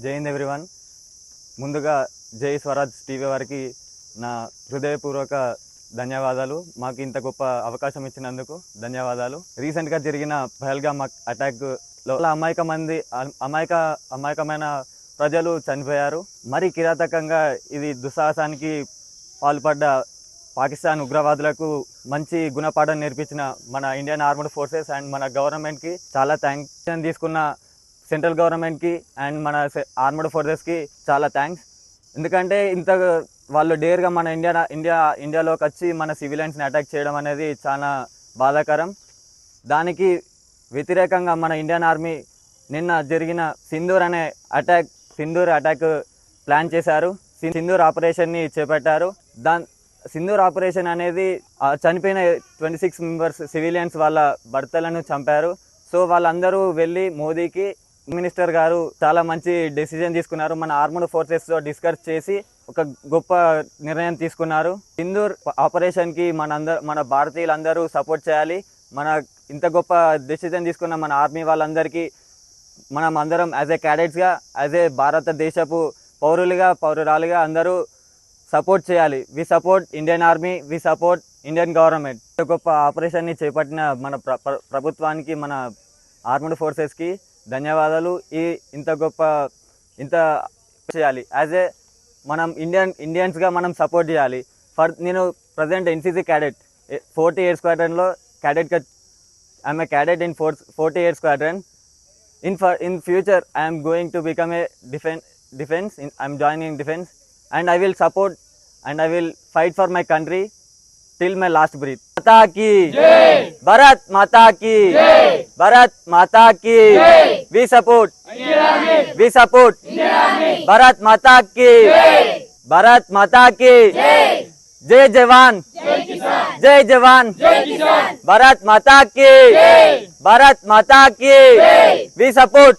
జై హింద్ ఎవ్రీవన్. ముందుగా జై స్వరాజ్ టీవీ వారికి నా హృదయపూర్వక ధన్యవాదాలు. మాకు ఇంత గొప్ప అవకాశం ఇచ్చినందుకు ధన్యవాదాలు. రీసెంట్గా జరిగిన పహల్గామ్ అటాక్లో అమాయకమైన ప్రజలు చనిపోయారు. మరి కిరాతకంగా ఇది దుస్సాహసానికి పాల్పడ్డ పాకిస్తాన్ ఉగ్రవాదులకు మంచి గుణపాఠం నేర్పించిన మన ఇండియన్ ఆర్మ్డ్ ఫోర్సెస్ అండ్ మన గవర్నమెంట్కి చాలా థ్యాంక్స్. తీసుకున్న సెంట్రల్ గవర్నమెంట్కి అండ్ మన ఆర్మ్డ్ ఫోర్సెస్కి చాలా థ్యాంక్స్. ఎందుకంటే ఇంత వాళ్ళు డేర్గా మన ఇండియాలోకి వచ్చి మన సివిలియన్స్ని అటాక్ చేయడం అనేది చాలా బాధాకరం. దానికి వ్యతిరేకంగా మన ఇండియన్ ఆర్మీ నిన్న జరిగిన సింధూర్ అటాక్ ప్లాన్ చేశారు. సింధూర్ ఆపరేషన్ని చేపట్టారు. సింధూర్ ఆపరేషన్ అనేది చనిపోయిన 26 మెంబర్స్ సివిలియన్స్ వాళ్ళ భర్తలను చంపారు. సో వాళ్ళందరూ వెళ్ళి మోదీకి మినిస్టర్ గారు చాలా మంచి డెసిజన్ తీసుకున్నారు. మన ఆర్మ్డ్ ఫోర్సెస్తో డిస్కస్ చేసి ఒక గొప్ప నిర్ణయం తీసుకున్నారు. సింధూర్ ఆపరేషన్కి మన భారతీయులందరూ సపోర్ట్ చేయాలి. మన ఇంత గొప్ప డెసిజన్ తీసుకున్న మన ఆర్మీ వాళ్ళందరికీ మనం అందరం యాజ్ ఏ క్యాడెట్స్గా, యాజ్ ఏ భారతదేశపు పౌరురాలుగా అందరూ సపోర్ట్ చేయాలి. We support Indian army, we support Indian government. ఇంత గొప్ప ఆపరేషన్ని చేపట్టిన మన ప్రభుత్వానికి, మన ఆర్మ్డ్ ఫోర్సెస్కి ధన్యవాదాలు. ఇంత చేయాలి. యాజ్ ఏ మనం ఇండియన్స్గా మనం సపోర్ట్ చేయాలి. నేను ప్రజెంట్ ఎన్సీసీ క్యాడెట్ 48 స్క్వాడ్రన్లో క్యాడెట్గా I'm a cadet in 48 squadron. In future I am going to become a defense. I am joining defense and I will support and I will fight for my country till my last breath. माता की जय, भारत माता की जय, भारत माता की जय. We support Bharat माता की जय, भारत माता की जय. जय जवान, जय जवान, भारत माता की जय, भारत माता की जय. We support